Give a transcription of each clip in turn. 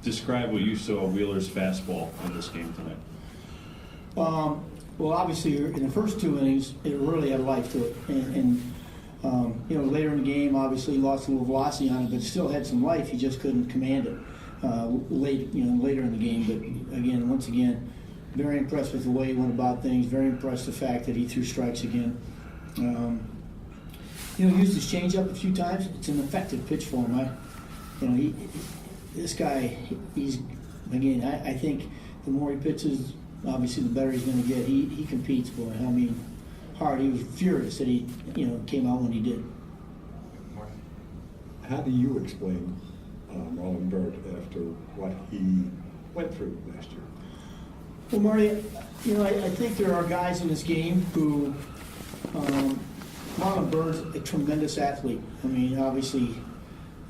Describe what you saw Wheeler's fastball in this game tonight. Well, obviously, in the first 2 innings, it really had life to it. Later in the game, obviously, he lost a little velocity on it, but it still had some life. He just couldn't command it later in the game. But again, once again, very impressed with the way he went about things. Very impressed with the fact that he threw strikes again. Used his changeup a few times. It's an effective pitch for him. This guy, I think the more he pitches, obviously the better he's going to get. He competes, boy. I mean, hard. He was furious that he, came out when he did. How do you explain Marlon Byrd after what he went through last year? Well, Marty, I think there are guys in this game who, Marlon Byrd's a tremendous athlete. I mean, obviously,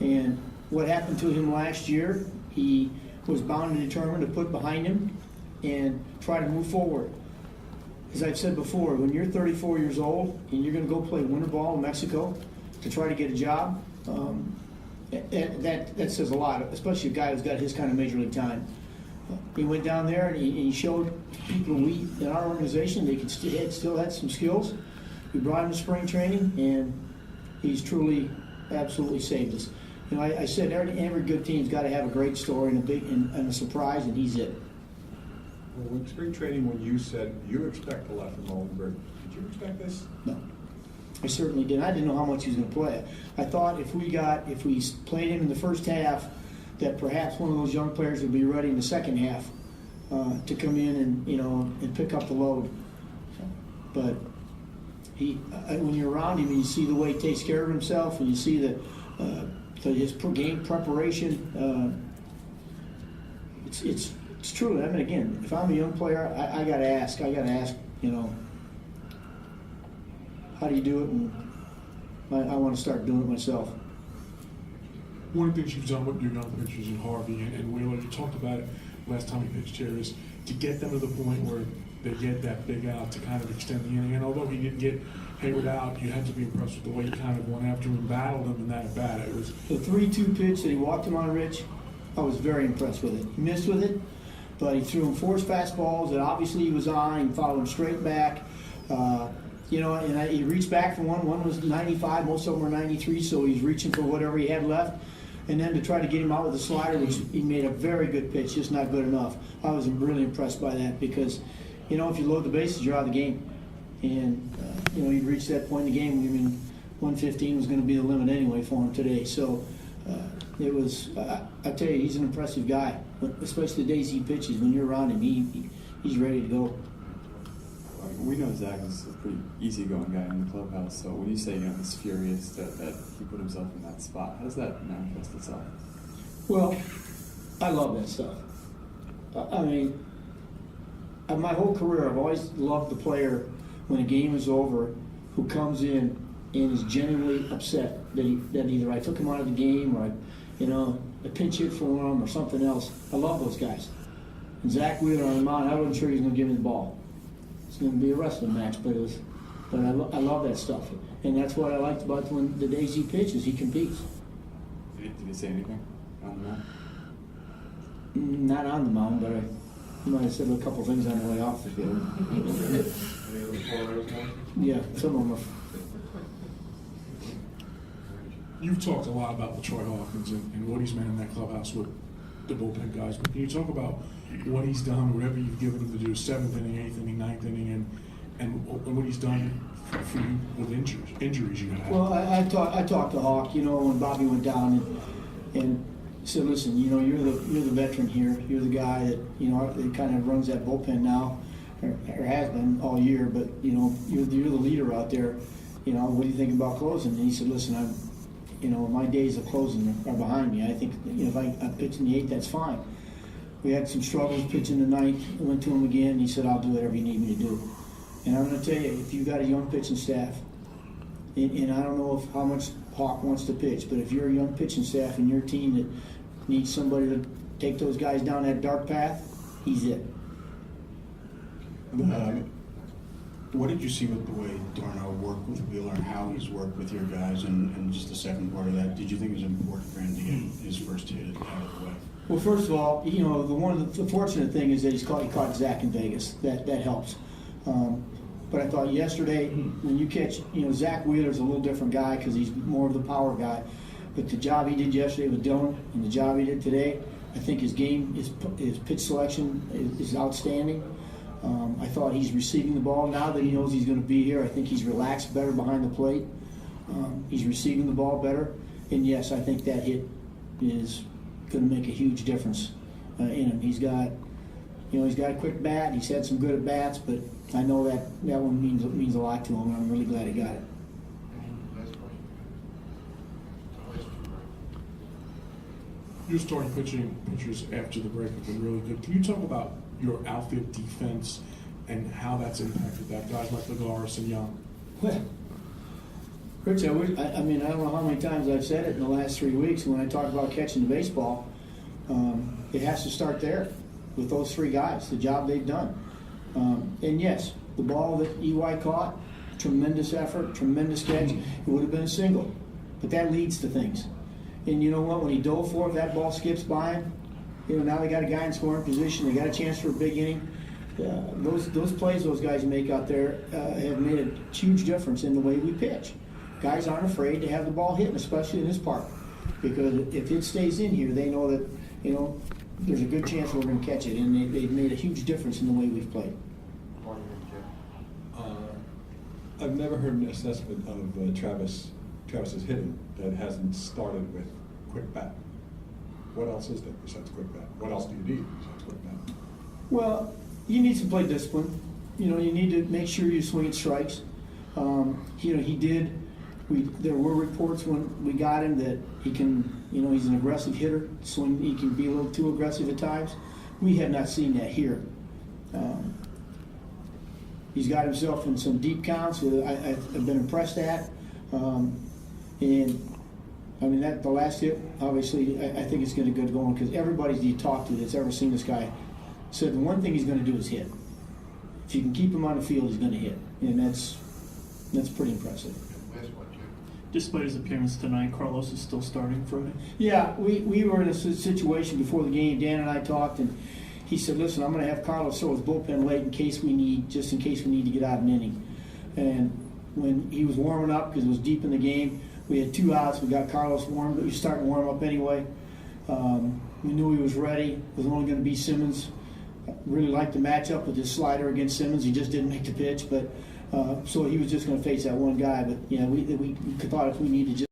and what happened to him last year, he was bound and determined to put behind him and try to move forward. As I've said before, when you're 34 years old and you're going to go play winter ball in Mexico to try to get a job, that says a lot, especially a guy who's got his kind of major league time. He went down there and he showed people in our organization they still had some skills. We brought him to spring training, and he's truly, absolutely saved us. I said every good team's got to have a great story and a surprise, and he's it. Well, in spring training, when you said you expect a lot from Marlon Byrd, did you expect this? No, I certainly didn't. I didn't know how much he was going to play. I thought if we played him in the first half, that perhaps one of those young players would be ready in the second half to come in and pick up the load. But when you're around him and you see the way he takes care of himself, and you see his game preparation, it's true. I mean, again, if I'm a young player, I got to ask, how do you do it? And I want to start doing it myself. One of the things you've done with your young pitchers in Harvey and Wheeler, you talked about it last time you pitched here, is to get them to the point where they get that big out to kind of extend the inning. And although he didn't get Hayward out, you had to be impressed with the way he kind of went after him and battled him in that at bat. It was the 3-2 pitch that he walked him on, Rich. I was very impressed with it. He missed with it, but he threw him 4 fastballs that obviously he was on. He followed him straight back. He reached back for one. One was 95, most of them were 93, so he's reaching for whatever he had left. And then to try to get him out with a slider, which he made a very good pitch, just not good enough. I was really impressed by that because, if you load the bases, you're out of the game. And, he'd reached that point in the game. 115 was going to be the limit anyway for him today. So it was, I tell you, he's an impressive guy, especially the days he pitches. When you're around him, he's ready to go. We know Zach is a pretty easygoing guy in the clubhouse, so when you say he's furious that he put himself in that spot, how does that manifest itself? Well, I love that stuff. I mean, my whole career, I've always loved the player when a game is over who comes in and is genuinely upset that either I took him out of the game or I pinch hit for him or something else. I love those guys. And Zach Wheeler on the mound, I wasn't sure he was going to give me the ball. It's going to be a wrestling match, but I love that stuff, and that's what I liked about the days he pitches. He competes. Did he say anything on the mound? Not on the mound, but he might have said a couple things on the way off the field. Yeah, some of them are. You've talked a lot about LaTroy Hawkins and what he's meant in that clubhouse with the bullpen guys, but can you talk about what he's done, whatever you've given him to do, 7th inning, 8th inning, 9th inning, and what he's done for you with injuries you had? Well, I talked to Hawk, when Bobby went down and said, listen, you're the veteran here. You're the guy that kind of runs that bullpen now, or has been all year. But you're the leader out there. What do you think about closing? And he said, listen, my days of closing are behind me. I think if I pitch in the 8th, that's fine. We had some struggles pitching the 9th. I went to him again, and he said, I'll do whatever you need me to do. And I'm going to tell you, if you've got a young pitching staff, and I don't know how much Hawk wants to pitch, but if you're a young pitching staff and your team that needs somebody to take those guys down that dark path, he's it. What did you see with the way Darno worked with Wheeler and how he's worked with your guys, and just the second part of that, did you think it was important for him to get his first hit out of the way? Well, first of all, you know, the fortunate thing is that he caught Zach in Vegas. That helps. But I thought yesterday, when you catch, you know, Zach Wheeler's a little different guy because he's more of the power guy. But the job he did yesterday with Dylan and the job he did today, I think his game, his pitch selection is outstanding. I thought he's receiving the ball now that he knows he's going to be here. I think he's relaxed better behind the plate. He's receiving the ball better. And yes, I think that hit is going to make a huge difference in him. He's got a quick bat. He's had some good at bats, but I know that one means a lot to him, and I'm really glad he got it. Your starting pitchers after the break have been really good. Can you talk about your outfield defense and how that's impacted that? Guys like Lagares and Young. Well, Rich, I mean, I don't know how many times I've said it in the last 3 weeks when I talk about catching the baseball. It has to start there with those three guys, the job they've done. And yes, the ball that EY caught, tremendous effort, tremendous catch. It would have been a single, but that leads to things. And you know what? When he dove for it, that ball skips by him. You know, now they got a guy in scoring position. They got a chance for a big inning. Those plays those guys make out there have made a huge difference in the way we pitch. Guys aren't afraid to have the ball hit, especially in this park, because if it stays in here, they know that, you know, there's a good chance we're going to catch it, and they've made a huge difference in the way we've played. I've never heard an assessment of Travis's hitting that hasn't started with quick bat. What else is there besides quick bat? What else do you need besides quick bat? Well, you need some play discipline. You know, you need to make sure you swing at strikes. You know, he did. There were reports when we got him that he can, you know, he's an aggressive hitter. He can be a little too aggressive at times. We have not seen that here. He's got himself in some deep counts that I've been impressed at. And I mean, the last hit, obviously, I think it's going to get going because everybody you talk to that's ever seen this guy said the one thing he's going to do is hit. If you can keep him on the field, he's going to hit, and that's pretty impressive. Despite his appearance tonight, Carlos is still starting Friday. Yeah, we were in a situation before the game. Dan and I talked, and he said, "Listen, I'm going to have Carlos throw his bullpen late in case we need to get out an inning." And when he was warming up, because it was deep in the game, we had 2 outs. We got Carlos warm, but we started to warm up anyway. We knew he was ready. It was only going to be Simmons. Really liked the matchup with his slider against Simmons. He just didn't make the pitch, but so he was just going to face that one guy. But yeah, we thought if we needed just